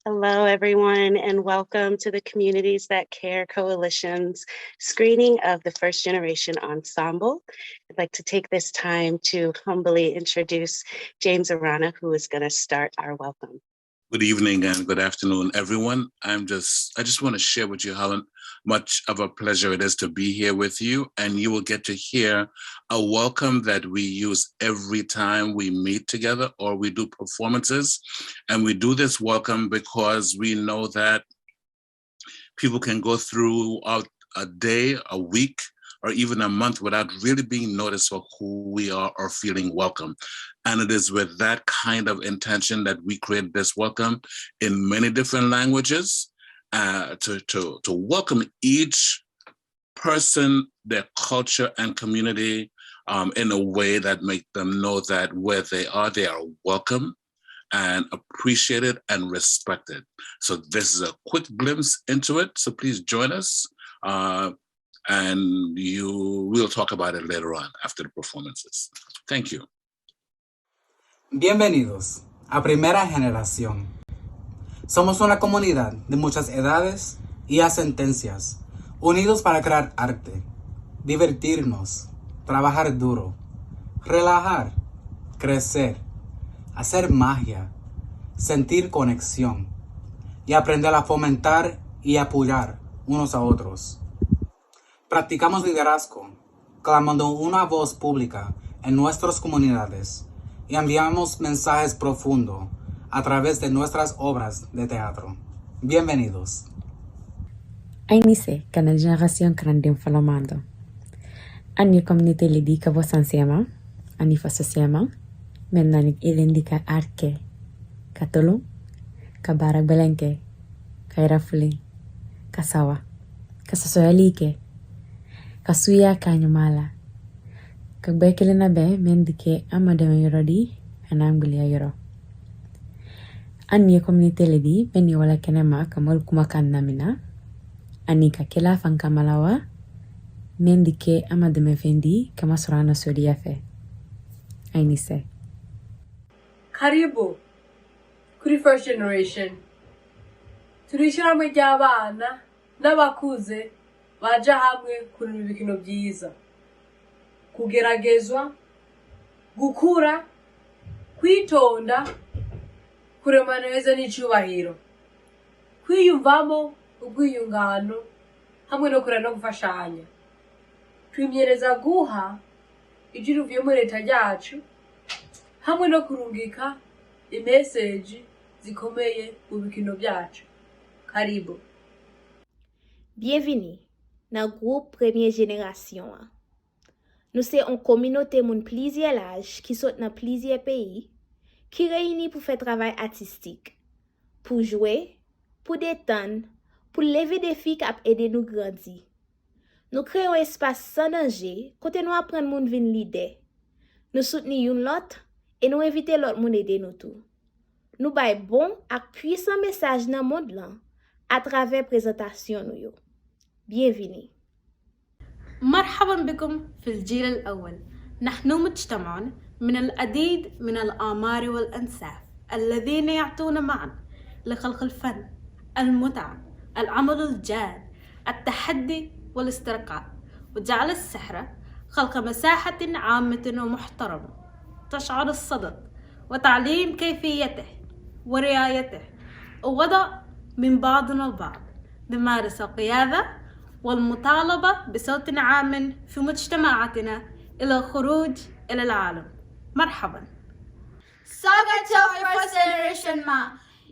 Hello, everyone, and welcome to the Communities That Care Coalition's screening of the First Generation Ensemble. I'd like to take this time to humbly introduce James Arana, who is going to start our welcome. Good evening and good afternoon, everyone. I just want to share with you how much of a pleasure it is to be here with you, and you will get to hear a welcome that we use every time we meet together or we do performances. And we do this welcome because we know that people can go throughout a day, a week, or even a month without really being noticed for who we are or feeling welcome. And it is with that kind of intention that we create this welcome in many different languages to welcome each person, their culture and community in a way that make them know that where they are welcome and appreciated and respected. So this is a quick glimpse into it. So please join us. And we'll talk about it later on after the performances. Thank you. Bienvenidos a Primera Generación. Somos una comunidad de muchas edades y ascendencias, unidos para crear arte, divertirnos, trabajar duro, relajar, crecer, hacer magia, sentir conexión y aprender a fomentar y apoyar unos a otros. Practicamos liderazgo, clamando una voz pública en nuestras comunidades y enviamos mensajes profundos a través de nuestras obras de teatro. Bienvenidos. Ainise, que la generación grande falomando. Anni community lidi que vos ensiema, anni fasosiema, mennanik ilindika arke, katolo, kabarak belenke, kairafuli, kasawa, kasasoyalike, kasuya kanyumala. Kagbekele na be mendike amademe yorodi anangbulia yoro. Anni community ledi beni wala kenema kamol kumakan namina. Anni ka kila fankamalawa mendike amademe fendi kama surana sodiafe. Ainise. Karibu kuri First Generation. Turishirahamwe ry'abana n'abakuze baja hamwe kurema ibikino byiza, kugeragezwa, gukura, kwitonda, kurema neza n'icyubahiro, kwiyumvamo ubwiyungano hamwe no kurana no gufashanya. Twimyereza guha ijuru vuye muri leta yacu hamwe no kurungika imeseji zikomeye mu bikino byacu. Karibu. Bienvenue dans le groupe Première Génération. Nous sommes une communauté de plusieurs âges qui sont dans plusieurs pays, qui réunissent pour faire travail artistique, pour jouer, pour détendre, pour lever des défis qui aider nous grandir. Nous créons un espace sans danger, côté nous apprendre monde vin l'idée. Nous soutenons l'autre et nous invitons l'autre monde aider nous tout. Nous bail bon et puissant message dans le monde là à travers présentation nous. Bienvenue. مرحبا بكم في الجيل الأول. نحن مجتمع من العديد من الأعمار والأنساب الذين يعطون معا لخلق الفن، المتعة، العمل الجاد، التحدي والاسترقاء، وجعل السحر خلق مساحة عامة ومحترمة تشعر الصدد وتعليم كيفيته ورعايته ووضع من بعضنا البعض بمارس القيادة والمطالبة بصوت عام في مجتمعاتنا إلى الخروج إلى العالم. مرحبا. स्वागत छ first जेनेरेसनमा।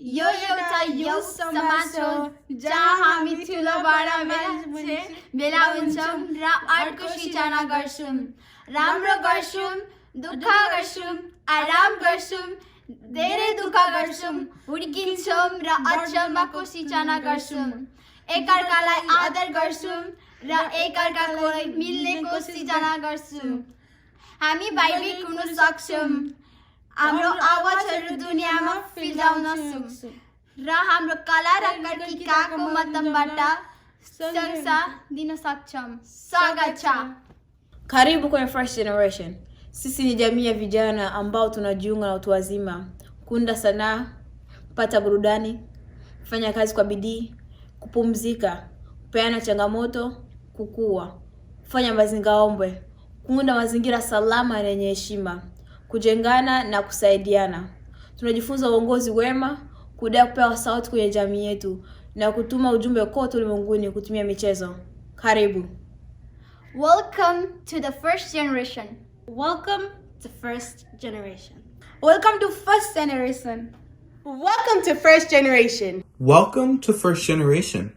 यो एउटा youth समाज हो जहाँ हामी ठुलो बडा मान्छे भेला हुन्छौँ र अर्को सिर्जना गर्छौँ, राम्रो गर्छौँ, दुःख गर्छौँ, आराम गर्छौँ, धेरै दुःख गर्छौँ, हुर्किन्छौँ र अचम्मको सिर्जना गर्छौँ, एकअर्कालाई आदर गर्छौँ र एकअर्कालाई मिल्नेको सिर्जना गर्छौँ। हामी भयभीत हुन सक्छौँ, हाम्रो आवाजहरू दुनियामा फिल्जाउन सक्छौँ र हाम्रो कला र कर्किकाको माध्यमबाट संसार दिन सक्छौँ। स्वागत छ। Karibu kwenye First Generation. Sisi ni jamii ya vijana ambao tunajiunga na watu wazima kuunda sanaa, kupata burudani, kufanya kazi kwa bidii, kupumzika, kupeana changamoto, kukua, kufanya mazingaombwe, kuunda mazingira salama na yenye heshima, kujengana na kusaidiana. Tunajifunza uongozi wema, kudai kupewa sauti kwenye jamii yetu na kutuma ujumbe kote ulimwenguni kutumia michezo. Karibu. Welcome to the First Generation. Welcome to First Generation. Welcome to First Generation. Welcome to First Generation. Welcome to First Generation.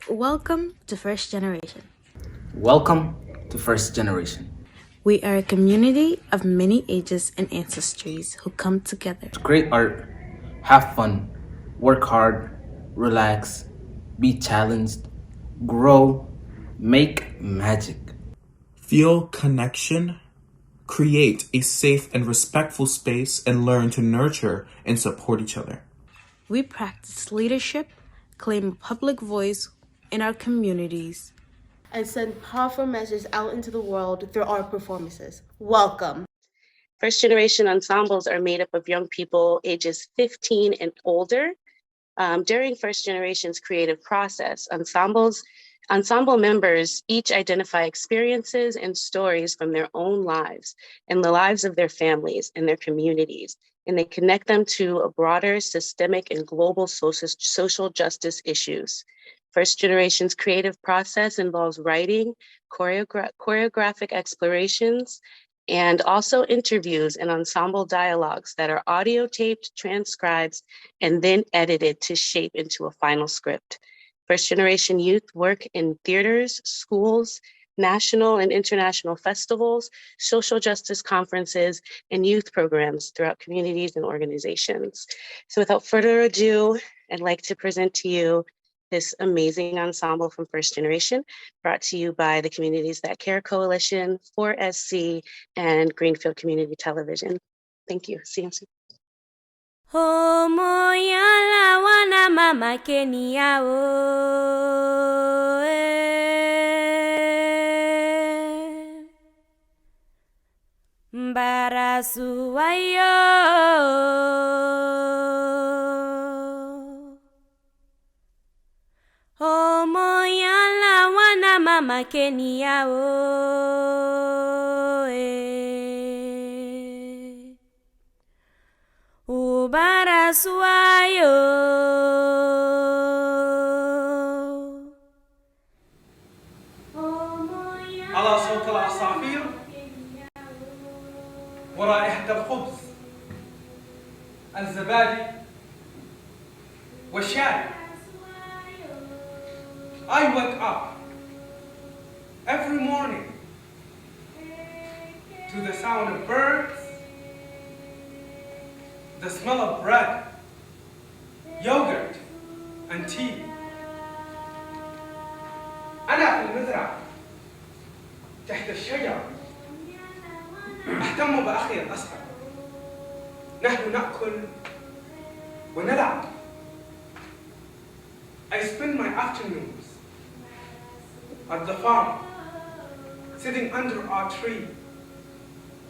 Welcome to First Generation. Welcome to First Generation. We are a community of many ages and ancestries who come together To create art, have fun, work hard, relax, be challenged, grow, make magic. Feel connection. Create a safe and respectful space and learn to nurture and support each other. We practice leadership, claim a public voice in our communities, And send powerful messages out into the world through our performances. Welcome. First Generation ensembles are made up of young people ages 15 and older. During First Generation's creative process, ensemble members each identify experiences and stories from their own lives and the lives of their families and their communities, and they connect them to a broader systemic and global social justice issues. First Generation's creative process involves writing, choreographic explorations, and also interviews and ensemble dialogues that are audio taped, transcribed, and then edited to shape into a final script. First Generation youth work in theaters, schools, national and international festivals, social justice conferences, and youth programs throughout communities and organizations. So without further ado, I'd like to present to you this amazing ensemble from First Generation, brought to you by the Communities That Care Coalition, 4SC, and Greenfield Community Television. Thank you. See you soon. Homo yala wana mama Kenya o Mbarasu wayo Homo yala wana mama Kenya o Ubarasu wayo على صوت العصافير ورائحة الخبز الزبادي والشاي. I wake up every morning to the sound of birds, the smell of bread, yogurt, and tea. أنا في المزرعة تحت الشجرة أهتم بأخي الأصغر. نحن نأكل ونلعب. I spend my afternoons at the farm, sitting under our tree,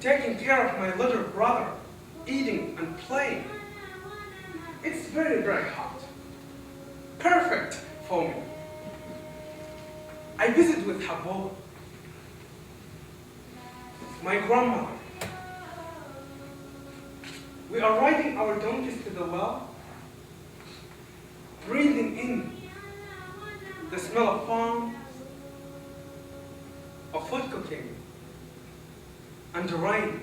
taking care of my little brother, eating and playing. It's very, very hot. Perfect for me. I visit with Habo, my grandmother. We are riding our donkeys to the well, breathing in the smell of farms, of food cooking, and the rain.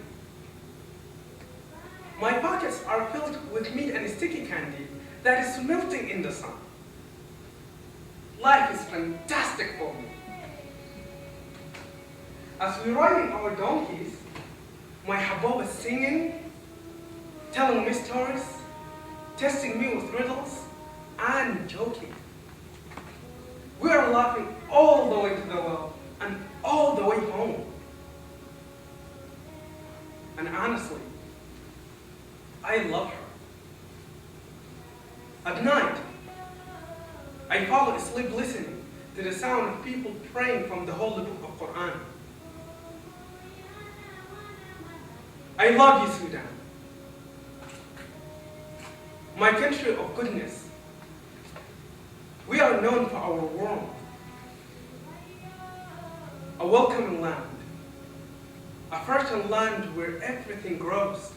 My pockets are filled with meat and sticky candy that is melting in the sun. Life is fantastic for me. As we're riding our donkeys, my habab is singing, telling me stories, testing me with riddles, and joking. We are laughing all the way to the well and all the way home. And honestly, I love her. At night, I fall asleep listening to the sound of people praying from the holy book of Quran. I love you, Sudan, my country of goodness, We are known for our warmth, a welcoming land, a fertile land where everything grows.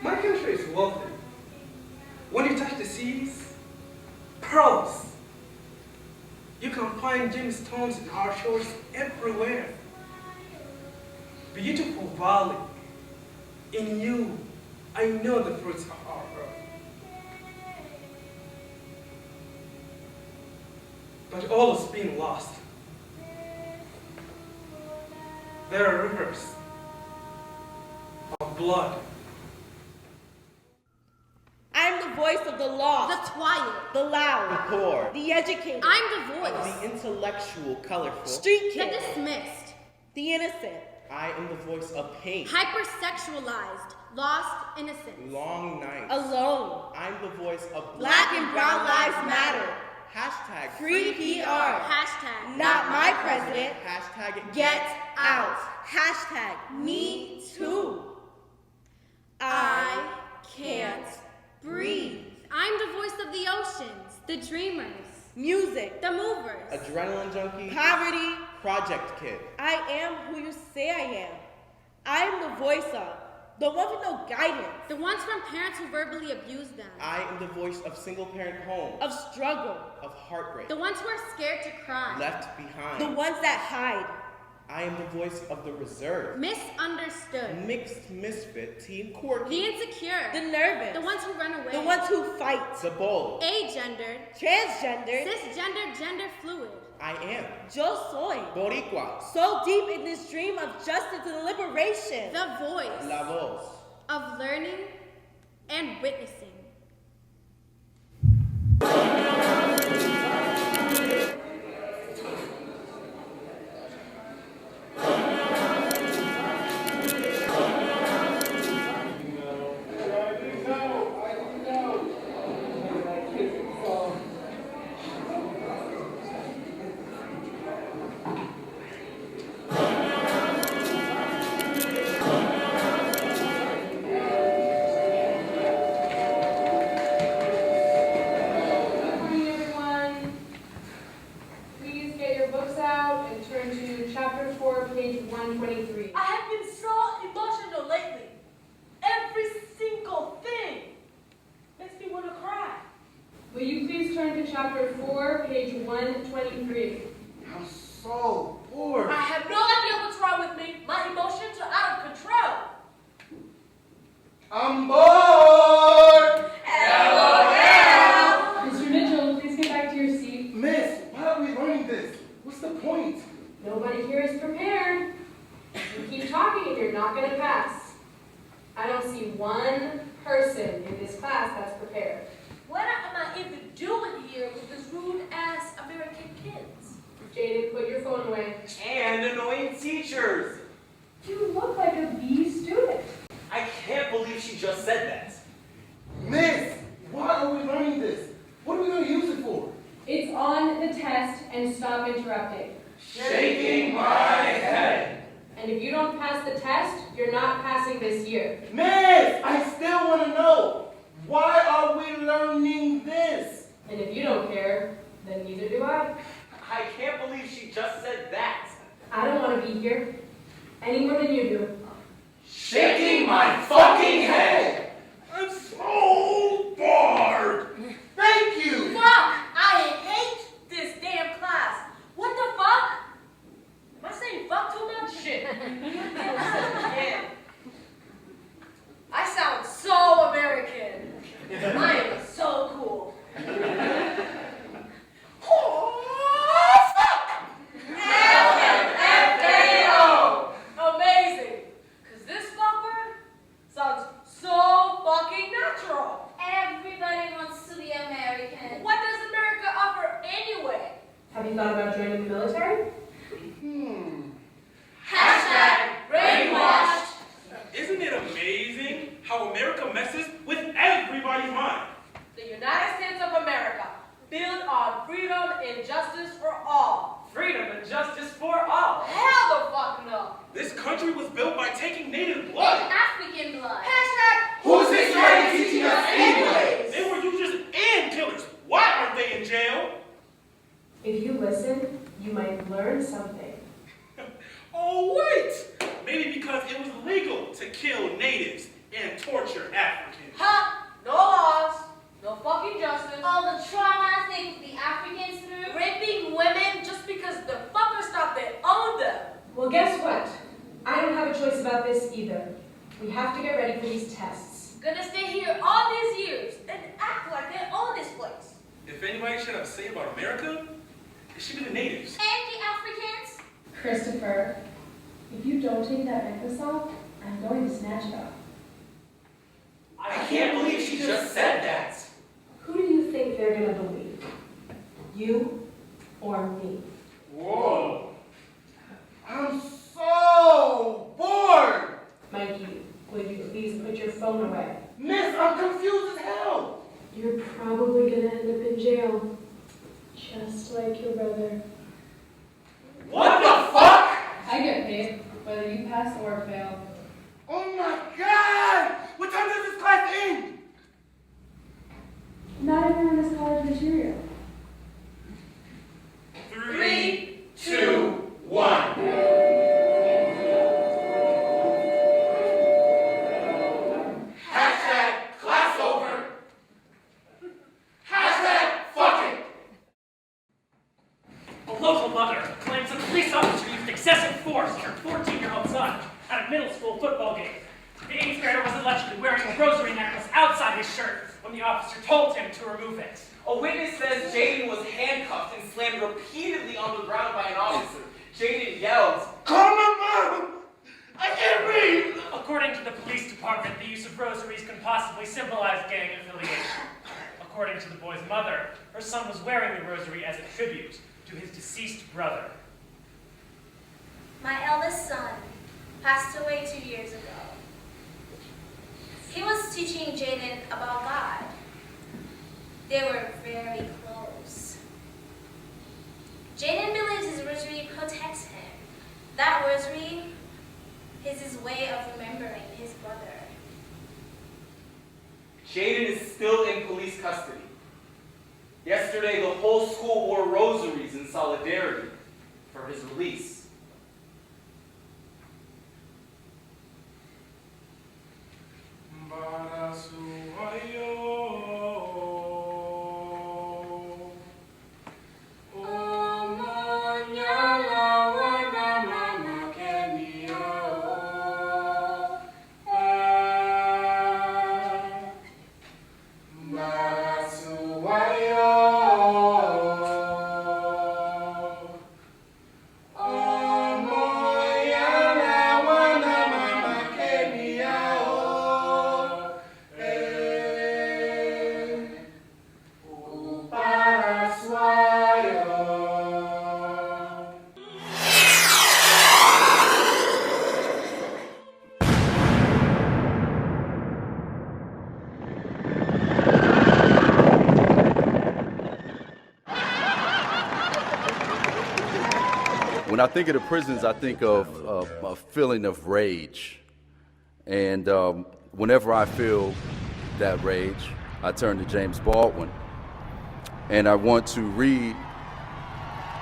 My country is wealthy. When you touch the seas, pearls. You can find gemstones in our shores everywhere. Beautiful valley. In you, I know the fruits of our earth. But all has been lost. There are rivers of blood. I'm the voice of the lost, The quiet, the loud, the poor, the educated. I'm the voice, the intellectual, colorful, street the kid, dismissed, the innocent. I am the voice of pain, hypersexualized, lost innocence, long nights, Alone. I'm the voice of Black and brown lives matter. Hashtag Free PR. hashtag Not my president. Hashtag Get out. Hashtag me too. I can't breathe. I'm the voice of the oceans, the dreamers, Music. the movers, adrenaline junkie, Poverty. project kid, I am who you say I am. I am the voice of the one with no guidance, the ones from parents who verbally abuse them, I am the voice of single parent homes, of struggle, of heartbreak, the ones who are scared to cry, left behind. the ones that hide. I am the voice of the reserved, misunderstood, mixed misfit, teen quirky, the insecure, The nervous, the ones who run away, the ones who fight, the bold. agendered, transgendered, cisgendered, gender fluid, I am Yo soy. Boricua, So deep in this dream of justice and liberation. the voice la voz. of learning and witnessing. Chapter 4, page 123. I have been so emotional lately. Every single thing makes me want to cry. Will you please turn to chapter 4, page 123. I'm so bored. I have no idea what's wrong with me. My emotions are out of control. I'm bored! LOL! Mr. Mitchell, please get back to your seat. Miss, why are we learning this? What's the point? Nobody here is prepared. You keep talking and you're not going to pass. I don't see one person in this class that's prepared. What am I even doing here with this rude-ass American kids? Jaden, put your phone away. And annoying teachers. You look like a B student. I can't believe she just said that. Miss, why are we learning this? What are we going to use it for? It's on the test, and stop interrupting. Shaking my head. And if you don't pass the test, you're not passing this year. Miss, I still want to know. Why are we learning this? And if you don't care, then neither do I. I can't believe she just said that. I don't want to be here any more than you do. Shaking my fucking head. I'm so bored. Thank you. Fuck! I hate this damn class. What the fuck? Am I saying fuck too much? Shit. Yeah. I sound so American. I am so cool. Oh, fuck! LMFAO! Amazing. Because this fucker sounds so fucking natural. Everybody wants to be American. What does America offer anyway? Have you thought about joining the military? Hashtag brainwashed. Isn't it amazing how America messes with everybody's mind? The United States of America, built on freedom and justice for all. Freedom and justice for all. Hell the fuck no. This country was built by taking native blood. African blood. Hashtag Who's this already teaching us anyways? They were users and killers. Why aren't they learn something. Oh, wait! Maybe because it was legal to kill natives and torture Africans. Ha! No laws, no fucking justice. All the trauma they put the Africans through. Raping women just because the fuckers thought they owned them. Well, guess what? I don't have a choice about this either. We have to get ready for these tests. Gonna stay here all these years and act like they own this place. If anybody should have to say about America, it should be the natives. And the Africans. Christopher, if you don't take that necklace off, I'm going to snatch it off. I can't believe she just said that. Who do you think they're going to believe? You or me? Whoa. I'm so bored. Mikey, will you please put your phone away? Miss, I'm confused as hell. You're probably going to end up in jail. Just like your brother. What the fuck? I get paid, whether you pass or fail. Oh my God! What time does this class end? Not everyone is college material. 3, 2, 1. Hashtag class over. Hashtag fuck it. A local mother claims a police officer used excessive force on her 14-year-old son at a middle school football game. The 8th grader was allegedly wearing a rosary necklace outside his shirt when the officer told him to remove it. A witness says Jaden was handcuffed and slammed repeatedly on the ground by an officer. Jaden yelled, "Call my mom! I can't breathe!" According to the police department, the use of rosaries can possibly symbolize gang affiliation. According to the boy's mother, her son was wearing the rosary as a tribute to his deceased brother. My eldest son passed away 2 years ago. He was teaching Jaden about God. They were very close. Jaden believes his rosary protects him. That rosary is his way of remembering his brother. Jaden is still in police custody. Yesterday, the whole school wore rosaries in solidarity for his release. When I think of the prisons, I think of a feeling of rage. And whenever I feel that rage, I turn to James Baldwin. And I want to read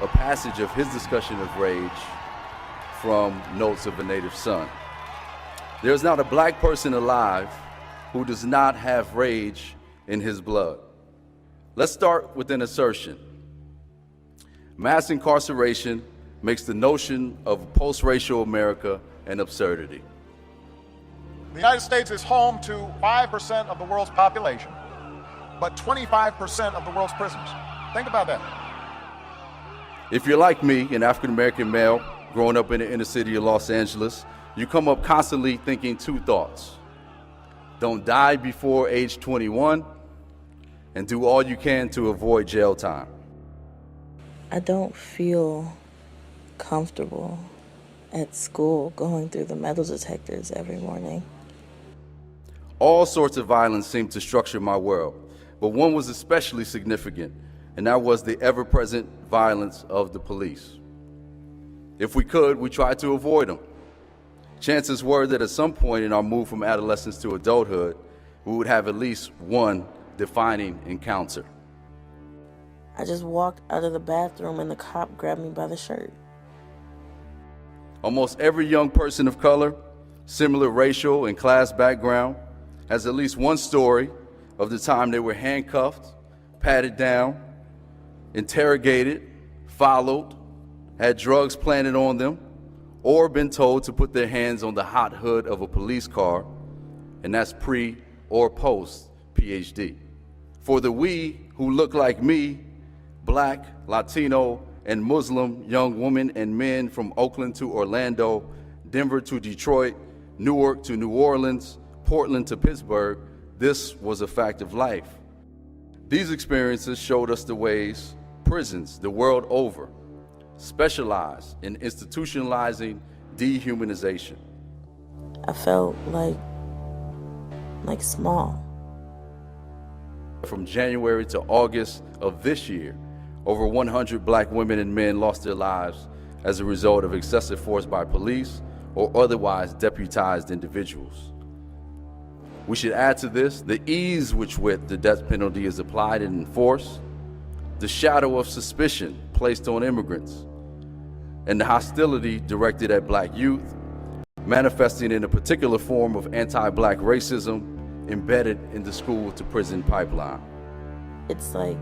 a passage of his discussion of rage from Notes of a Native Son. There's not a black person alive who does not have rage in his blood. Let's start with an assertion. Mass incarceration makes the notion of post-racial America an absurdity. The United States is home to 5% of the world's population, but 25% of the world's prisons. Think about that. If you're like me, an African-American male growing up in the inner city of Los Angeles, you come up constantly thinking two thoughts. Don't die before age 21, and do all you can to avoid jail time. I don't feel comfortable at school going through the metal detectors every morning. All sorts of violence seemed to structure my world, but one was especially significant, and that was the ever-present violence of the police. If we could, we tried to avoid them. Chances were that at some point in our move from adolescence to adulthood, we would have at least one defining encounter. I just walked out of the bathroom and the cop grabbed me by the shirt. Almost every young person of color, similar racial and class background, has at least one story of the time they were handcuffed, patted down, interrogated, followed, had drugs planted on them, or been told to put their hands on the hot hood of a police car, and that's pre or post PhD. For the we who look like me, Black, Latino, and Muslim young women and men from Oakland to Orlando, Denver to Detroit, Newark to New Orleans, Portland to Pittsburgh, this was a fact of life. These experiences showed us the ways prisons the world over specialize in institutionalizing dehumanization. I felt like small. From January to August of this year, over 100 Black women and men lost their lives as a result of excessive force by police or otherwise deputized individuals. We should add to this the ease with which the death penalty is applied and enforced, the shadow of suspicion placed on immigrants, and the hostility directed at Black youth, manifesting in a particular form of anti-Black racism embedded in the school-to-prison pipeline. It's like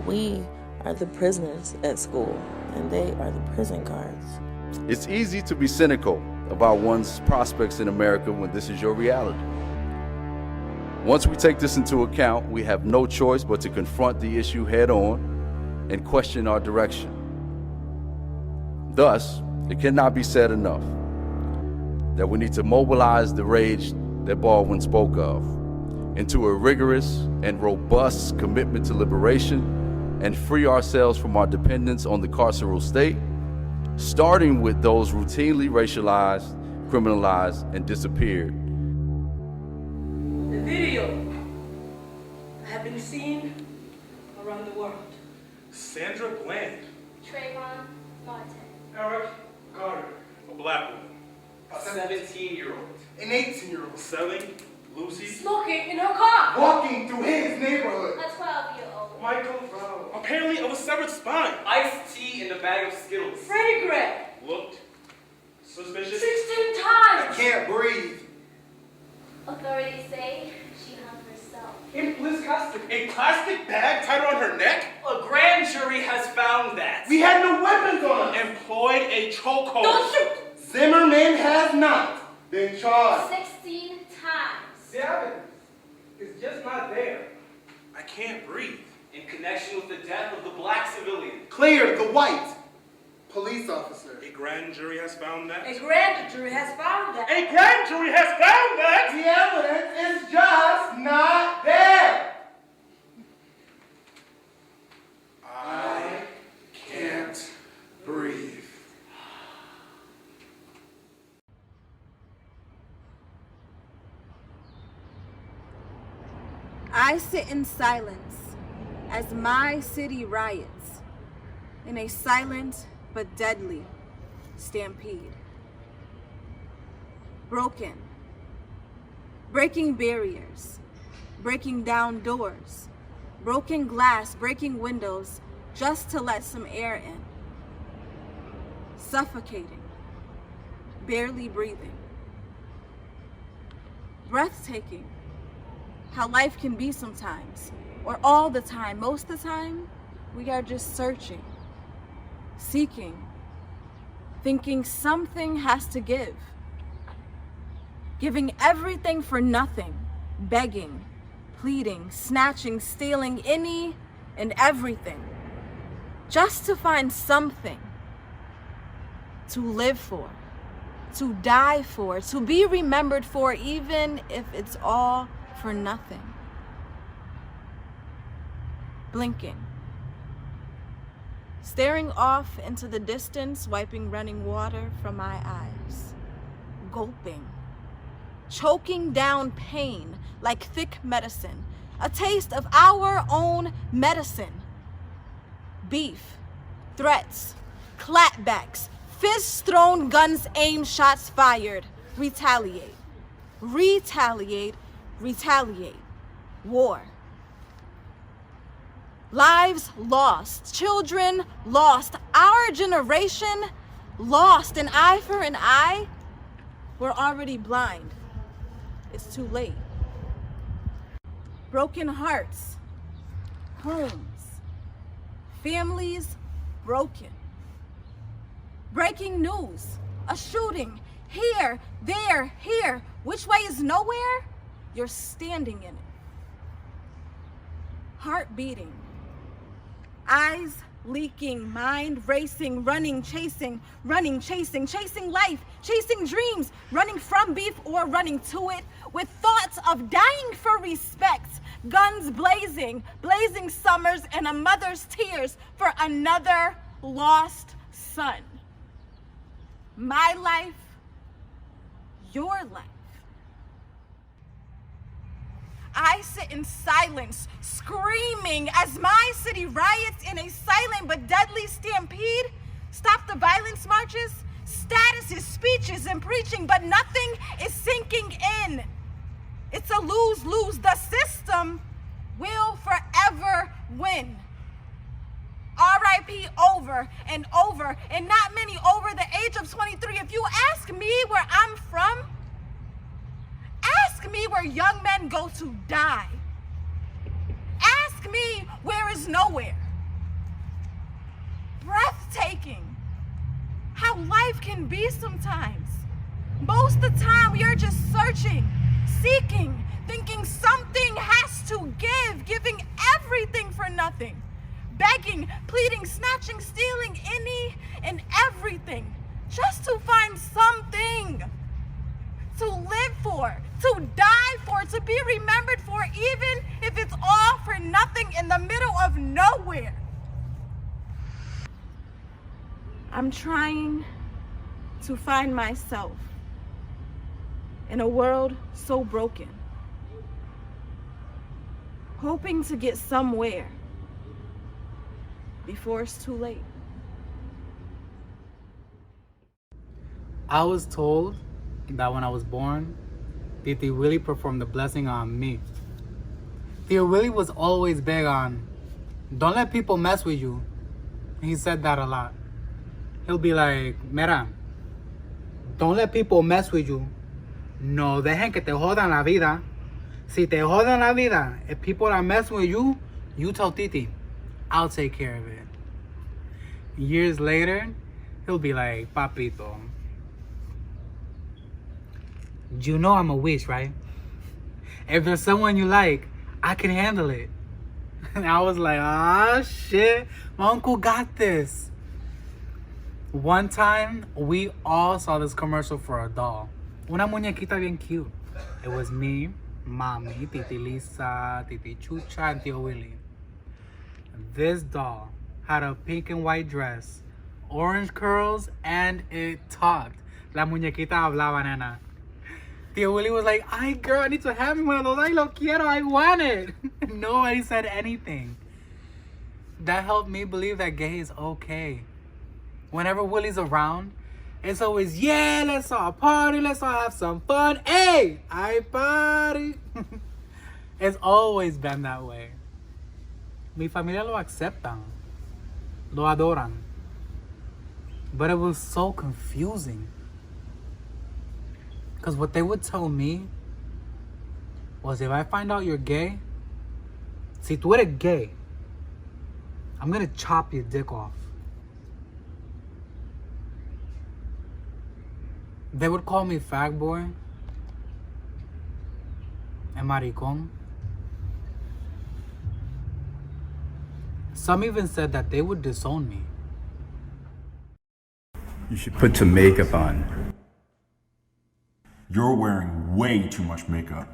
we are the prisoners at school, and they are the prison guards. It's easy to be cynical about one's prospects in America when this is your reality. Once we take this into account, we have no choice but to confront the issue head on and question our direction. Thus, it cannot be said enough that we need to mobilize the rage that Baldwin spoke of into a rigorous and robust commitment to liberation and free ourselves from our dependence on the carceral state, starting with those routinely racialized, criminalized, and disappeared. The video have been seen around the world. Sandra Bland. Trayvon Martin. Eric Carter. A Black woman. A 17-year-old. An 18-year-old. Selling Lucy. Smoking in her car. Walking through his neighborhood. A 12-year-old. Michael Brown. Apparently of a severed spine. Iced tea in a bag of Skittles. Freddie Gray. Looked suspicious. 16 times. I can't breathe. Authorities say she hung herself. In police custody. A plastic bag tied around her neck? A grand jury has found that. We had no weapons on us. Employed a chokehold. Don't shoot. Zimmerman has not been charged. 16 times. The evidence is just not there. I can't breathe. In connection with the death of the Black civilian. Clear the white police officer. A grand jury has found that. A grand jury has found that. A grand jury has found that. The evidence is just not there. I can't breathe. I sit in silence as my city riots in a silent but deadly stampede. Broken, breaking barriers, breaking down doors, broken glass, breaking windows just to let some air in. Suffocating, barely breathing. Breathtaking. How life can be sometimes, or all the time. Most of the time, we are just searching, seeking, thinking something has to give. Giving everything for nothing, begging, pleading, snatching, stealing any and everything, just to find something to live for, to die for, to be remembered for, even if it's all for nothing. Blinking. Staring off into the distance, wiping running water from my eyes. Gulping. Choking down pain like thick medicine. A taste of our own medicine. Beef. Threats. Clapbacks. Fists thrown, guns aimed, shots fired. Retaliate. Retaliate. Retaliate. War. Lives lost, children lost, our generation lost, an eye for an eye. We're already blind. It's too late. Broken hearts, homes, families broken. Breaking news, a shooting, here, there, here. Which way is nowhere? You're standing in it. Heart beating, eyes leaking, mind racing, running, chasing life, chasing dreams, running from beef or running to it, with thoughts of dying for respect, guns blazing, blazing summers and a mother's tears for another lost son. My life, your life. I sit in silence, screaming as my city riots in a silent but deadly stampede. Stop the violence marches, statuses, speeches, and preaching, but nothing is sinking in. It's a lose-lose. The system will forever win. R.I.P. over and over, and not many over the age of 23. If you ask me where I'm from, ask me where young men go to die. Ask me where is nowhere. Breathtaking how life can be sometimes. Most of the time we are just searching, seeking, thinking something has to give, giving everything for nothing. Begging, pleading, snatching, stealing any and everything just to find something to live for, to die for, to be remembered for, even if it's all for nothing in the middle of nowhere. I'm trying to find myself in a world so broken, hoping to get somewhere before it's too late. I was told that when I was born, Titi Willie performed the blessing on me. Titi Willie was always big on, don't let people mess with you. He said that a lot. He'll be like, mira, don't let people mess with you. No dejen que te jodan la vida. Si te jodan la vida, if people are messing with you, you tell Titi, I'll take care of it. Years later, he'll be like, papito, you know I'm a witch, right? If there's someone you like, I can handle it. And I was like, ah, shit, my uncle got this. One time, we all saw this commercial for a doll. Una muñequita bien cute. It was me, Mommy, Titi Lisa, Titi Chucha, and Tio Willie. This doll had a pink and white dress, orange curls, and it talked. La muñequita hablaba, nena. Tio Willie was like, ay, girl, I need to have me one of those. Ay, lo quiero, I want it. Nobody said anything. That helped me believe that gay is okay. Whenever Willie's around, it's always, yeah, let's all party, let's all have some fun. Hey, I party. It's always been that way. Mi familia lo aceptan, lo adoran. But it was so confusing. Because what they would tell me was, if I find out you're gay, si tú eres gay, I'm going to chop your dick off. They would call me fag boy and maricón. Some even said that they would disown me. You should put some makeup on. You're wearing way too much makeup.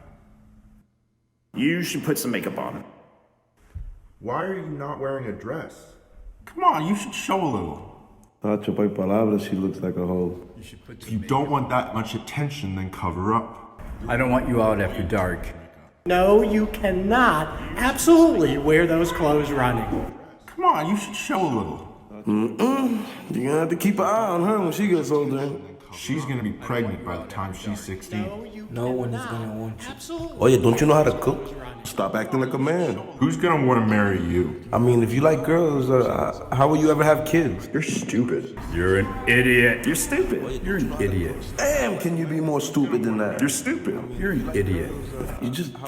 You should put some makeup on. Why are you not wearing a dress? Come on, you should show a little. Tacho, by palabras, she looks like a hoe. If you don't want that much attention, then cover up. I don't want you out after dark. No, you cannot absolutely wear those clothes running. Come on, you should show a little. You're gonna have to keep an eye on her when she gets older. She's gonna be pregnant by the time she's 16. No one is gonna want you. Absolutely. Oh yeah, don't you know how to cook? Stop acting like a man. Who's gonna want to marry you? I mean, if you like girls, how will you ever have kids? You're stupid. You're an idiot. You're stupid. You're an idiot. Damn, can you be more stupid than that? You're stupid. You're an idiot.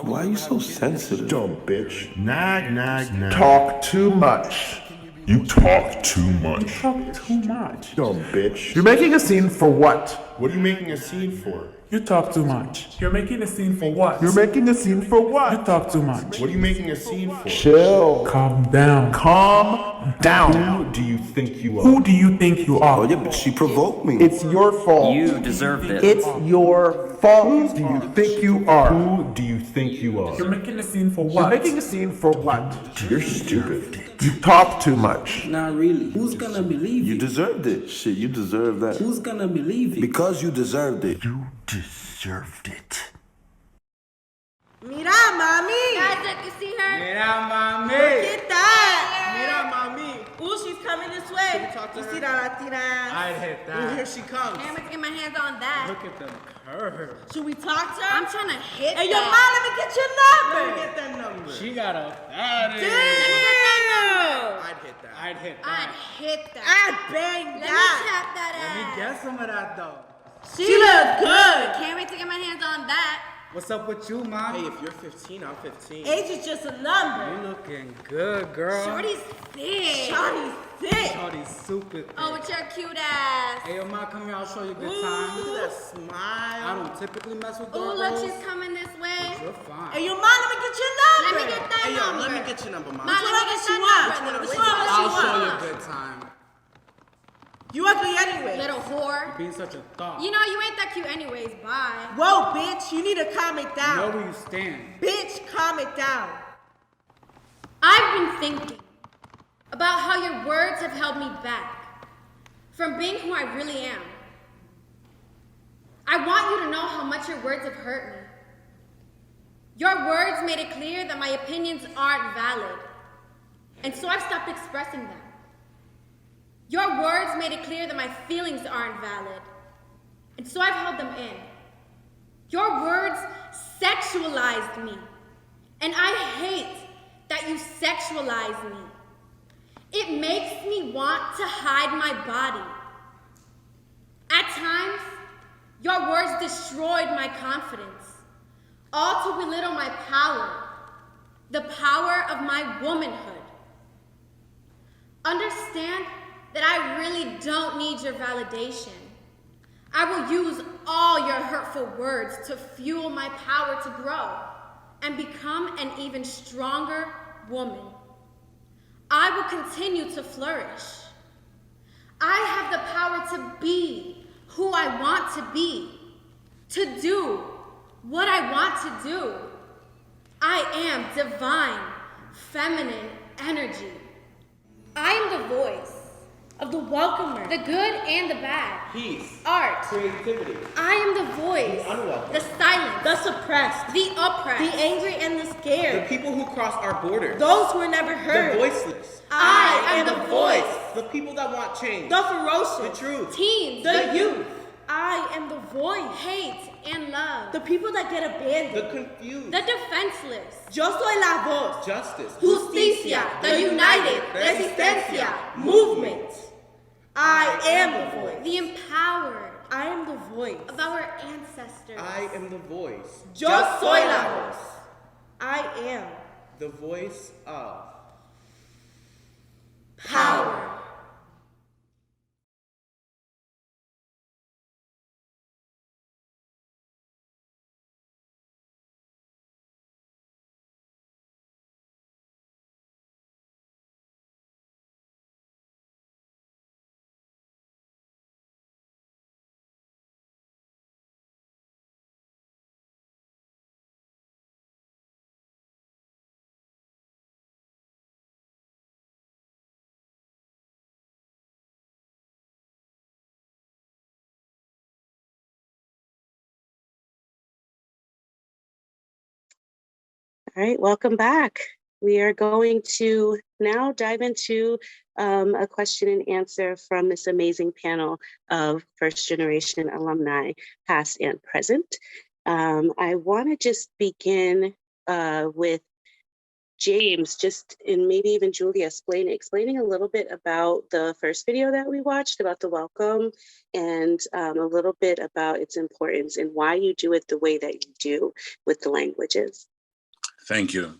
Why are you so sensitive? Dumb bitch. Nag, nag, nag. Talk too much. You talk too much. You talk too much. Dumb bitch. You're making a scene for what? What are you making a scene for? You talk too much. You're making a scene for what? You're making a scene for what? You talk too much. What are you making a scene for? Chill. Calm down. Calm down. Who do you think you are? Who do you think you are? Oh yeah, but she provoked me. It's your fault. You deserve this. It's your fault. Who do you think you are? Who do you think you are? You're making a scene for what? You're making a scene for what? You're stupid. You talk too much. Not really. Who's gonna believe you? You deserved it. Shit, you deserve that. Who's gonna believe you? Because you deserved it. You deserved it. Mira, mami. Guys, I can see her. Mira, mami. Look at that. Mira, mami. Ooh, she's coming this way. You see that Latina ass? I'd hit that. Ooh, here she comes. Damn, let's get my hands on that. Look at them curves. Should we talk to her? I'm trying to hit Hey, that. yo, mom, let me get your number. Let me get that number. She got a fatty. Damn. Let me get that number. I'd hit that. I'd hit that. I'd hit that. I'd bang Let that. me tap that ass. Let me get some of that though. She looks good. Can't wait to get my hands on that. What's up with you, mom? Hey, if you're 15, I'm 15. Age is just a number. You looking good, girl. Shorty's thick. Shawty's thick. Shorty's super thick. Oh, with your cute ass. Hey, yo, ma, come here. I'll show you a good Ooh, time. look at that smile. I don't typically mess with Oh, girls. look, she's coming this way. You're fine. Hey, yo, mom, let me get your number. Let me get that Hey, yo, number. let me get your number, mom. Ma, let me get Which that one? number. Which one? I'll show you a good time. You ugly anyway. Little whore. You're being such a thought. You know, you ain't that cute anyways. Bye. Whoa, bitch, you need to calm it You down. know where you stand. Bitch, calm it down. I've been thinking about how your words have held me back from being who I really am. I want you to know how much your words have hurt me. Your words made it clear that my opinions aren't valid, and so I've stopped expressing them. Your words made it clear that my feelings aren't valid, and so I've held them in. Your words sexualized me, and I hate that you sexualize me. It makes me want to hide my body. At times, your words destroyed my confidence, all to belittle my power, the power of my womanhood. Understand that I really don't need your validation. I will use all your hurtful words to fuel my power to grow and become an even stronger woman. I will continue to flourish. I have the power to be who I want to be, to do what I want to do. I am divine, feminine energy. I am the voice of the welcomer, the good and the bad, Peace. art, Creativity. I am the voice, The unwelcome. the silent, The suppressed, the oppressed, the angry and the The scared, people who cross our borders. those who are never The heard. voiceless. I am the voice, The people that want change. The ferocious, The truth. teens, the youth. I am the voice. hate and love, The people that get abandoned. The confused. the defenseless, Yo soy la voz. Justice. Justicia, the united, resistencia, movement. I am the voice. the empowered, I am the voice. of our ancestors. I am the voice. Yo soy la voz. I am The voice of. power. All right, welcome back. We are going to now dive into a question and answer from this amazing panel of First Generation alumni, past and present. I want to just begin with James, just, and maybe even Julia, explaining a little bit about the first video that we watched about the welcome, and a little bit about its importance and why you do it the way that you do with the languages. Thank you.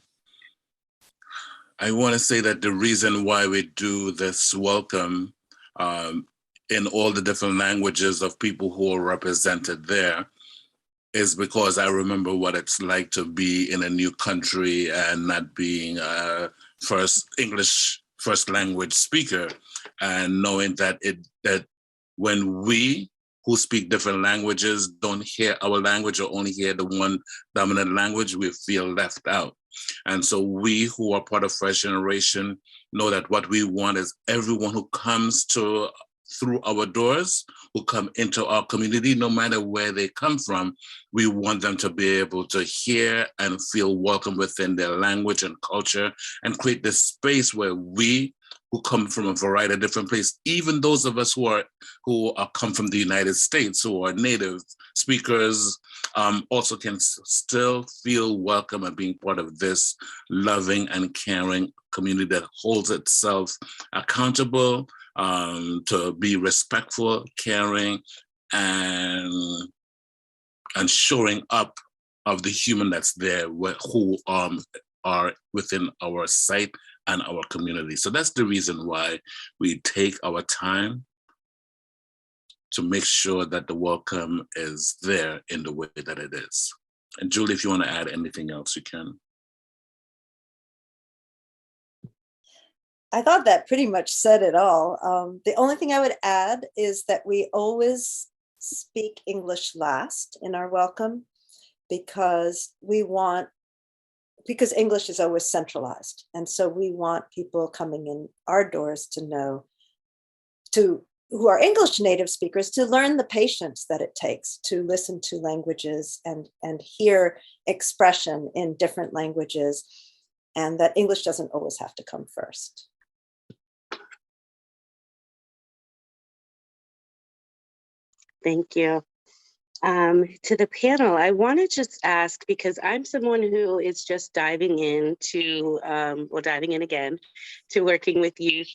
I want to say that the reason why we do this welcome in all the different languages of people who are represented there is because I remember what it's like to be in a new country and not being a English first language speaker, and knowing that that when we who speak different languages don't hear our language or only hear the one dominant language, we feel left out. And so we who are part of First Generation know that what we want is everyone who comes through our doors, who come into our community, no matter where they come from, we want them to be able to hear and feel welcome within their language and culture, and create this space where we, who come from a variety of different places, even those of us who come from the United States, who are native speakers, also can still feel welcome and being part of this loving and caring community that holds itself accountable, to be respectful, caring, and showing up of the human that's there, who are within our sight and our community. So that's the reason why we take our time to make sure that the welcome is there in the way that it is. And Julie, if you want to add anything else, you can. I thought that pretty much said it all. The only thing I would add is that we always speak English last in our welcome, because English is always centralized. And so we want people coming in our doors to know, who are English native speakers, to learn the patience that it takes to listen to languages and hear expression in different languages, and that English doesn't always have to come first. Thank you. To the panel, I want to just ask, because I'm someone who is just diving in again to working with youth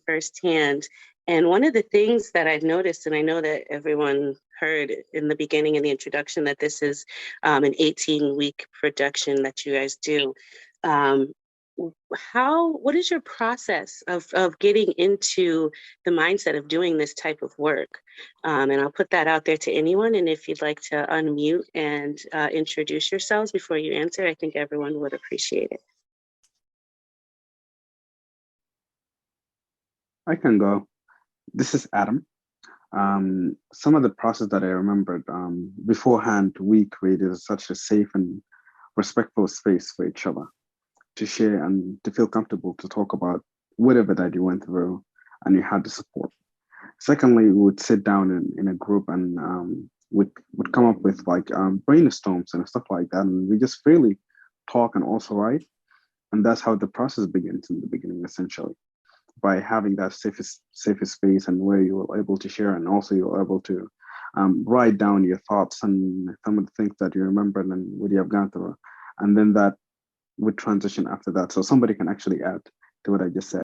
firsthand. And one of the things that I've noticed, and I know that everyone heard in the beginning in the introduction, that this is an 18-week production that you guys do. What is your process of getting into the mindset of doing this type of work? And I'll put that out there to anyone. And if you'd like to unmute and introduce yourselves before you answer, I think everyone would appreciate it. I can go. This is Adam. Some of the process that I remembered beforehand, we created such a safe and respectful space for each other to share and to feel comfortable to talk about whatever that you went through and you had the support. Secondly, we would sit down in a group and would come up with like brainstorms and stuff like that. And we just freely talk and also write. And that's how the process begins in the beginning, essentially, by having that safest space and where you were able to share, and also you were able to write down your thoughts and some of the things that you remembered and what you have gone through. And then that would transition after that. So somebody can actually add to what I just said.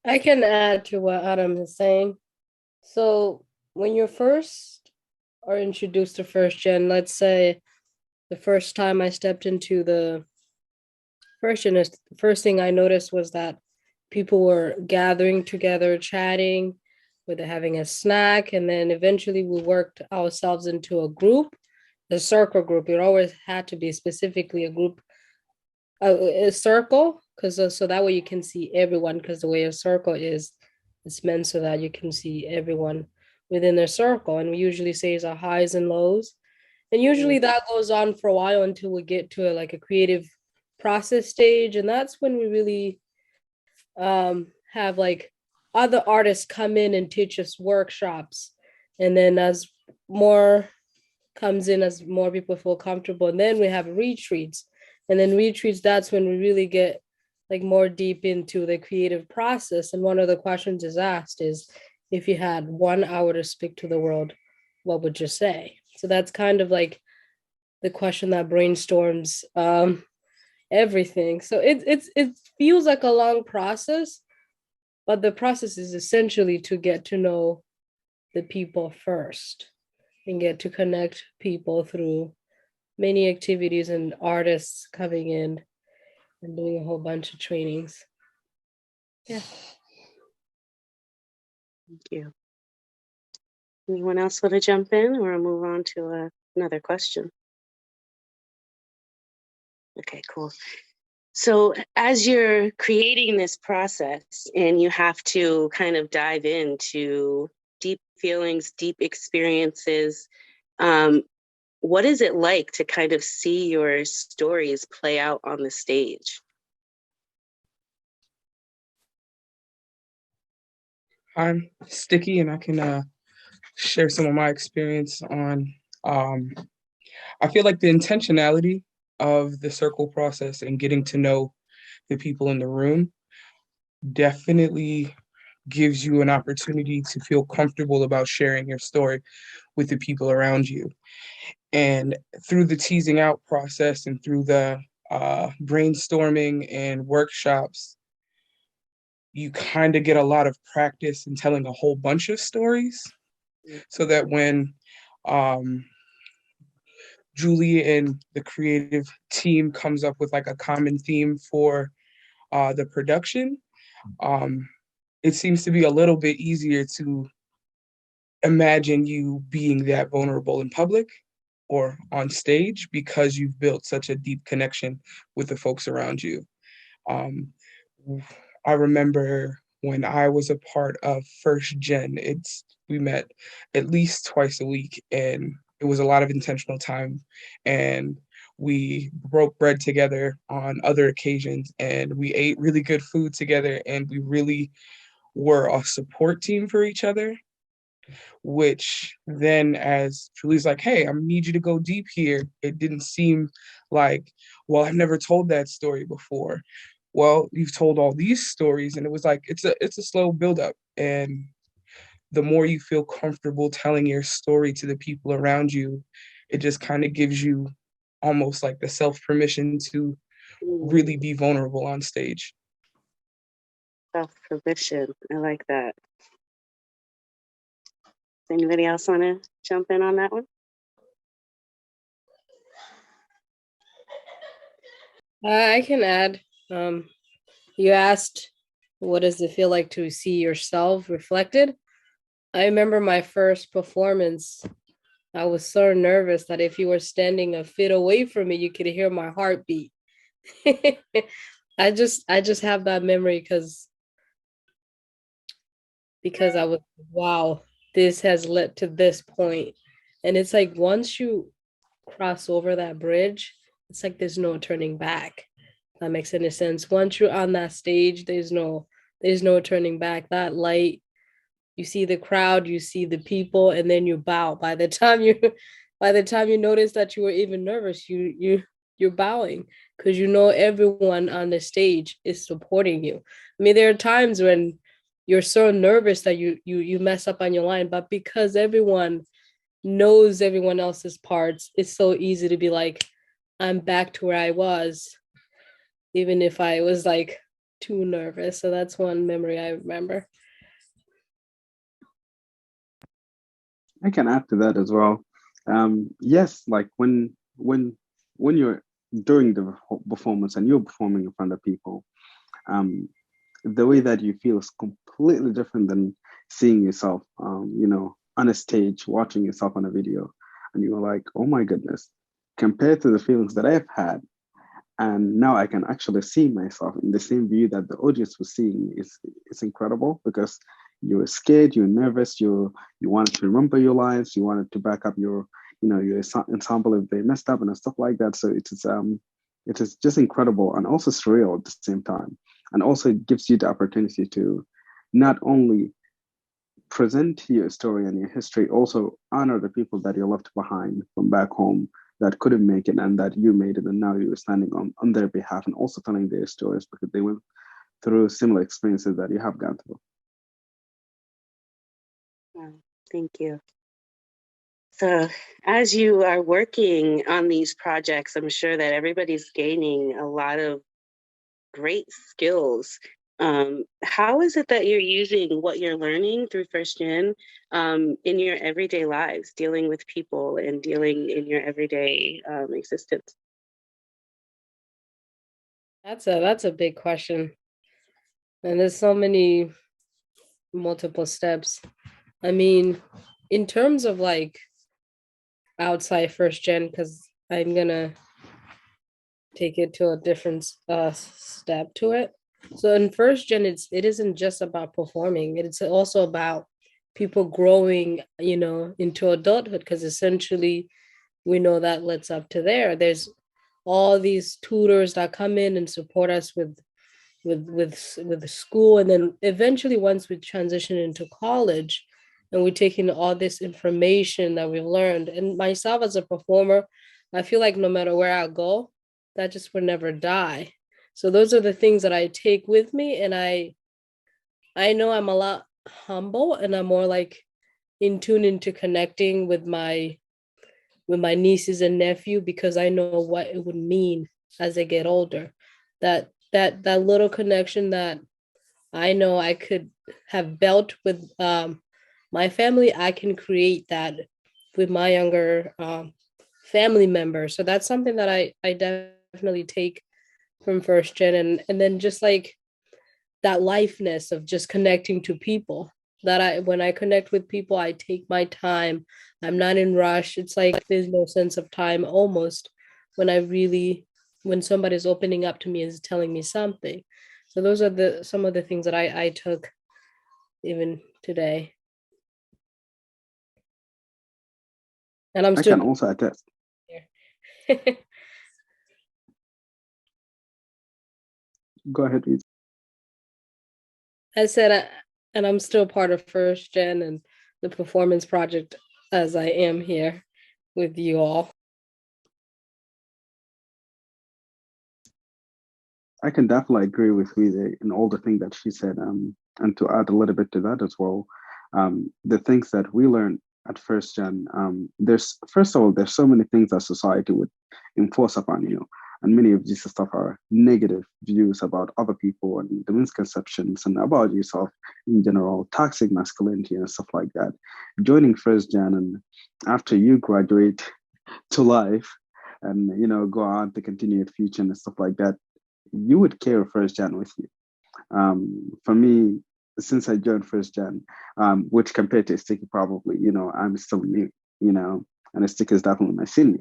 I can add to what Adam is saying. So when you first are introduced to First Gen, let's say the first time I stepped into the First Gen, the first thing I noticed was that people were gathering together, chatting, whether having a snack, and then eventually we worked ourselves into a group, a circle group. It always had to be specifically a group, a circle, because so that way you can see everyone, because the way a circle is, it's meant so that you can see everyone within their circle. And we usually say it's our highs and lows. And usually that goes on for a while until we get to a creative process stage. And that's when we really have like other artists come in and teach us workshops. And then as more comes in, as more people feel comfortable, and then we have retreats. And then retreats, that's when we really get like more deep into the creative process. And one of the questions is asked is, if you had 1 hour to speak to the world, what would you say? So that's kind of like the question that brainstorms everything. So it feels like a long process, but the process is essentially to get to know the people first and get to connect people through many activities and artists coming in and doing a whole bunch of trainings. Yeah. Thank you. Anyone else want to jump in or move on to another question? Okay, cool. So as you're creating this process and you have to kind of dive into deep feelings, deep experiences, what is it like to kind of see your stories play out on the stage? I'm Sticky, and I can share some of my experience on. I feel like the intentionality of the circle process and getting to know the people in the room definitely gives you an opportunity to feel comfortable about sharing your story with the people around you. And through the teasing out process and through the brainstorming and workshops, you kind of get a lot of practice in telling a whole bunch of stories, so that when Julie and the creative team comes up with like a common theme for the production, it seems to be a little bit easier to imagine you being that vulnerable in public or on stage because you've built such a deep connection with the folks around you. I remember when I was a part of First Gen, we met at least twice a week, and it was a lot of intentional time. And we broke bread together on other occasions, and we ate really good food together, and we really were a support team for each other. Which then, as Julie's like, hey, I need you to go deep here, it didn't seem like, well, I've never told that story before. Well, you've told all these stories, and it was like, it's a slow buildup. And the more you feel comfortable telling your story to the people around you, it just kind of gives you almost like the self-permission to really be vulnerable on stage. Self-permission, I like that. Anybody else want to jump in on that one? I can add. You asked, what does it feel like to see yourself reflected? I remember my first performance. I was so nervous that if you were standing a foot away from me, you could hear my heartbeat. I just have that memory because I was, wow, this has led to this point. And it's like once you cross over that bridge, it's like there's no turning back. That makes any sense. Once you're on that stage, there's no turning back. That light, you see the crowd, you see the people, and then you bow. By the time you notice that you were even nervous, you're bowing because you know everyone on the stage is supporting you. I mean, there are times when you're so nervous that you mess up on your line, but because everyone knows everyone else's parts, it's so easy to be like, I'm back to where I was, even if I was like too nervous. So that's one memory I remember. I can add to that as well. Yes, like when you're doing the performance and you're performing in front of people, the way that you feel is completely different than seeing yourself, on a stage, watching yourself on a video, and you're like, oh my goodness, compared to the feelings that I've had, and now I can actually see myself in the same view that the audience was seeing. It's incredible because you were scared, you were nervous, you wanted to remember your lines, you wanted to back up your ensemble if they messed up and stuff like that. So it is just incredible and also surreal at the same time. And also it gives you the opportunity to not only present your story and your history, also honor the people that you left behind from back home that couldn't make it and that you made it, and now you're standing on their behalf and also telling their stories because they went through similar experiences that you have gone through. Thank you. So as you are working on these projects, I'm sure that everybody's gaining a lot of great skills. How is it that you're using what you're learning through First Gen in your everyday lives, dealing with people and dealing in your everyday existence? That's a big question. And there's so many multiple steps. I mean, in terms of like outside First Gen, because I'm gonna take it to a different step to it. So in First Gen, it isn't just about performing, it's also about people growing, into adulthood, because essentially we know that let's up to there's all these tutors that come in and support us with the school, and then eventually once we transition into college and we take in all this information that we've learned. And myself as a performer, I feel like no matter where I go, that just would never die. So those are the things that I take with me, and I know I'm a lot humble, and I'm more like in tune into connecting with my nieces and nephew, because I know what it would mean as they get older. That little connection that I know I could have built with my family, I can create that with my younger family members. So that's something that I definitely take from First Gen, and then just like that lifeness of just connecting to people. That when I connect with people, I take my time. I'm not in rush. It's like there's no sense of time almost when somebody's opening up to me and is telling me something. So those are some of the things that I took even today. And I'm I still can also attest. here. Go ahead, please. I said, and I'm still part of First Gen and the performance project as I am here with you all. I can definitely agree with Rita in all the things that she said. And to add a little bit to that as well, the things that we learned at First Gen, there's first of all, there's so many things that society would enforce upon you. And many of these stuff are negative views about other people and the misconceptions and about yourself in general, toxic masculinity and stuff like that. Joining First Gen, and after you graduate to life and go on to continue your future and stuff like that, you would carry First Gen with you. For me, since I joined First Gen, which compared to Sticky, probably, I'm still new, and Sticky is definitely my senior.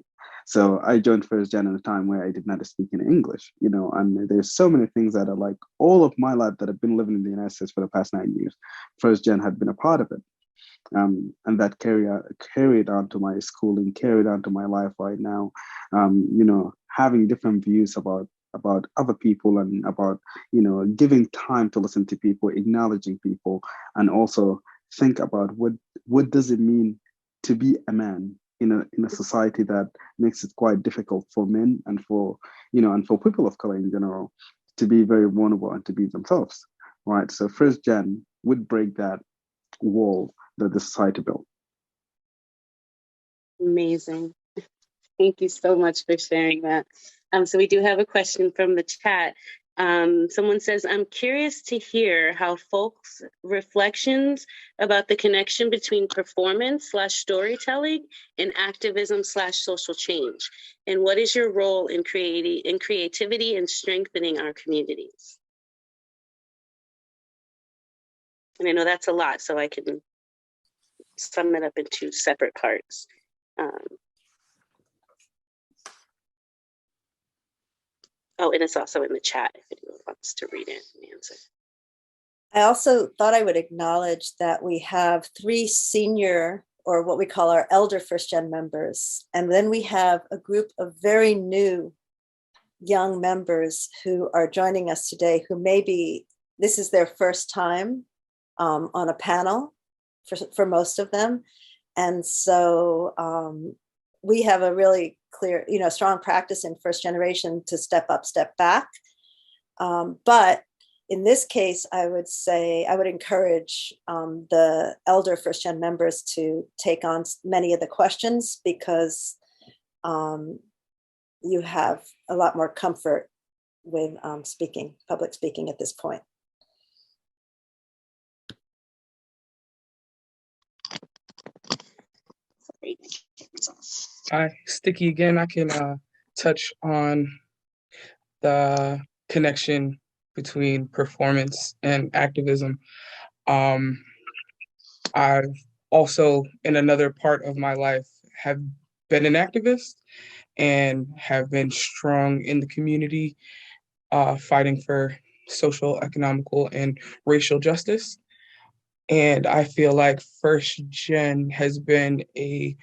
So I joined First Gen at a time where I did not speak in English, and there's so many things that are like all of my life that I've been living in the United States for the past 9 years. First Gen had been a part of it. And that carried on to my schooling, carried on to my life right now, having different views about other people and about, giving time to listen to people, acknowledging people, and also think about what does it mean to be a man in a society that makes it quite difficult for men and for people of color in general to be very vulnerable and to be themselves, right? So First Gen would break that wall that the society built. Amazing. Thank you so much for sharing that. So we do have a question from the chat. Someone says, I'm curious to hear how folks' reflections about the connection between performance/storytelling and activism/social change. And what is your role in creativity and strengthening our communities? And I know that's a lot, so I can sum it up in two separate parts. And it's also in the chat if anyone wants to read it and answer. I also thought I would acknowledge that we have 3 senior, or what we call our elder First Gen members. And then we have a group of very new young members who are joining us today, who maybe this is their first time on a panel for most of them. And so we have a really clear, strong practice in First Generation to step up, step back. But in this case, I would say, I would encourage the elder First Gen members to take on many of the questions, because you have a lot more comfort with public speaking at this point. Hi, Sticky again. I can touch on the connection between performance and activism. I've also, in another part of my life, have been an activist and have been strong in the community, fighting for social, economical, and racial justice. And I feel like First Gen has been a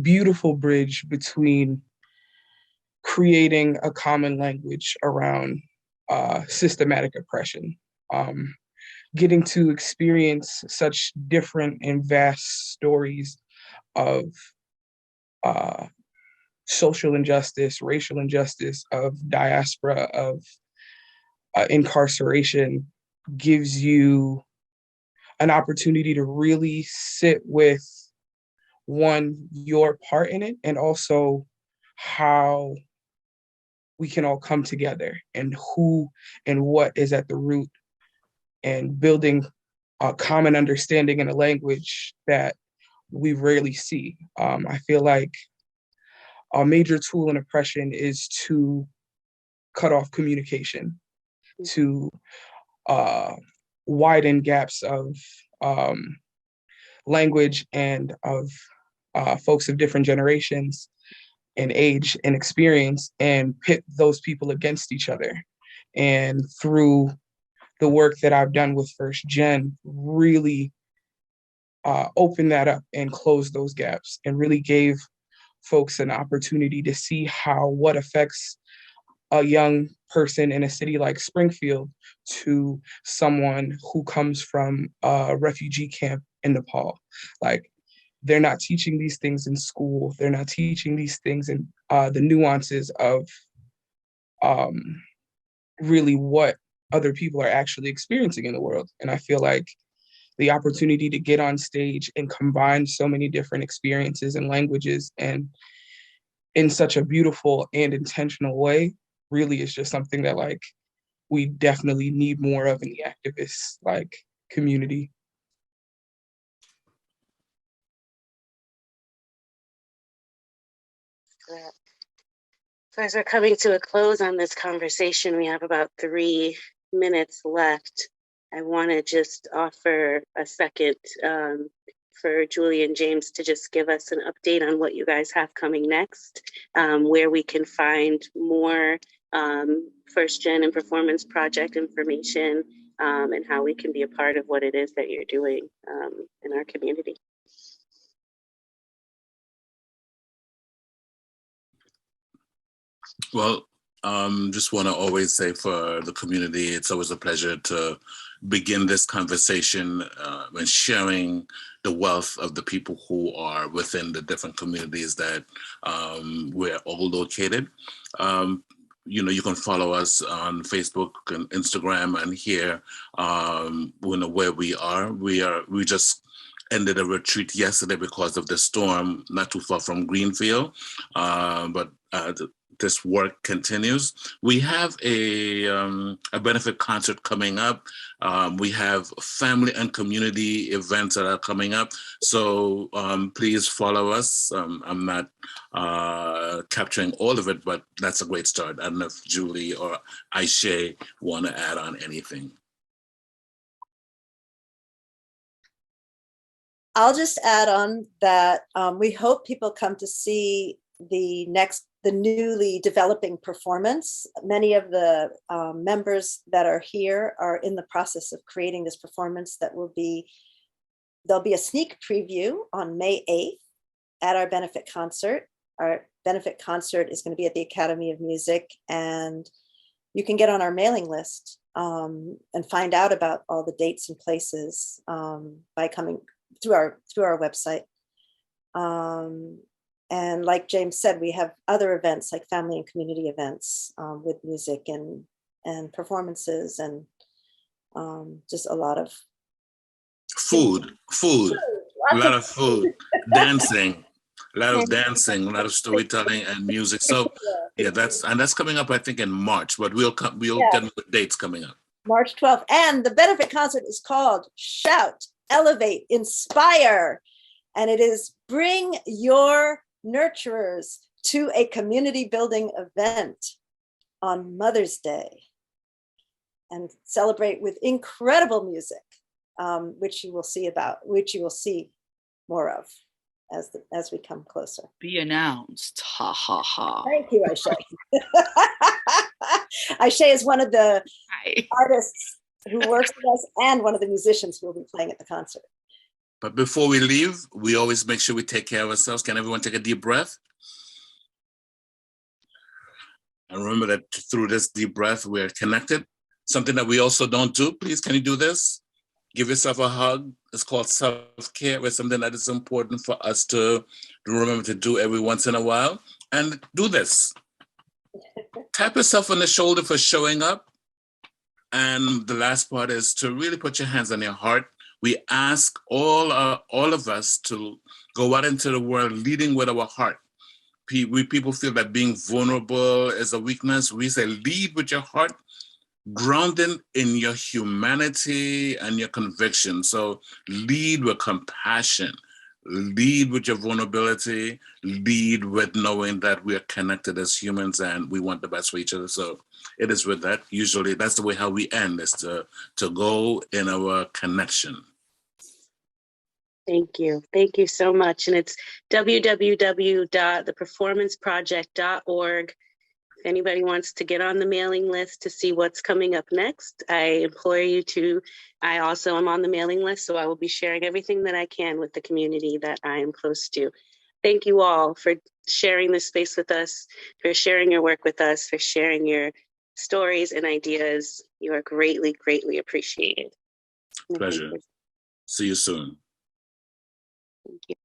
beautiful bridge between creating a common language around systematic oppression. Getting to experience such different and vast stories of social injustice, racial injustice, of diaspora, of incarceration, gives you an opportunity to really sit with, one, your part in it, and also how we can all come together and who and what is at the root, and building a common understanding in a language that we rarely see. I feel like a major tool in oppression is to cut off communication, to widen gaps of language and of folks of different generations and age and experience, and pit those people against each other. And through the work that I've done with First Gen, really opened that up and closed those gaps, and really gave folks an opportunity to see how what affects a young person in a city like Springfield to someone who comes from a refugee camp in Nepal. Like, they're not teaching these things in school. They're not teaching these things in the nuances of really what other people are actually experiencing in the world. And I feel like the opportunity to get on stage and combine so many different experiences and languages, and in such a beautiful and intentional way, really is just something that, like, we definitely need more of in the activist community. So as we're coming to a close on this conversation, we have about 3 minutes left. I want to just offer a second for Julie and James to just give us an update on what you guys have coming next, where we can find more First Gen and Performance Project information, and how we can be a part of what it is that you're doing in our community. Well, just want to always say, for the community, it's always a pleasure to begin this conversation and sharing the wealth of the people who are within the different communities that we're all located. You can follow us on Facebook and Instagram, and here, where we are. We just ended a retreat yesterday because of the storm, not too far from Greenfield, but this work continues. We have a benefit concert coming up. We have family and community events that are coming up. So please follow us. I'm not capturing all of it, but that's a great start. I don't know if Julie or Aisha want to add on anything. I'll just add on that we hope people come to see the newly developing performance. Many of the members that are here are in the process of creating this performance that there'll be a sneak preview on May 8th at our benefit concert. Our benefit concert is going to be at the Academy of Music, and you can get on our mailing list and find out about all the dates and places by coming through our website. And like James said, we have other events like family and community events with music and performances, and Just a lot of Food, a lot of food, dancing, a lot of dancing, a lot of storytelling and music. So yeah, that's coming up, I think, in March. But we'll get the dates coming up. March 12th, and the benefit concert is called Shout, Elevate, Inspire, and it is Bring Your Nurturers to a community building event on Mother's Day, and celebrate with incredible music, which you will see more of as we come closer. Be announced. Ha ha ha. Thank you, Aisha. Aisha is one of the artists who works with us and one of the musicians who will be playing at the concert. But before we leave, we always make sure we take care of ourselves. Can everyone take a deep breath? And remember that through this deep breath, we're connected. Something that we also don't do. Please, can you do this? Give yourself a hug. It's called self-care. It's something that is important for us to remember to do every once in a while. And do this. Tap yourself on the shoulder for showing up. And the last part is to really put your hands on your heart. We ask all of us to go out into the world leading with our heart. People feel that being vulnerable is a weakness. We say lead with your heart, grounded in your humanity and your conviction. So lead with compassion, lead with your vulnerability, lead with knowing that we are connected as humans and we want the best for each other. So it is with that. Usually that's the way how we end, is to go in our connection. Thank you. Thank you so much. And it's www.theperformanceproject.org. If anybody wants to get on the mailing list to see what's coming up next, I implore you to. I also am on the mailing list, so I will be sharing everything that I can with the community that I am close to. Thank you all for sharing this space with us, for sharing your work with us, for sharing your stories and ideas. You are greatly, greatly appreciated. Pleasure. See you soon. Thank you.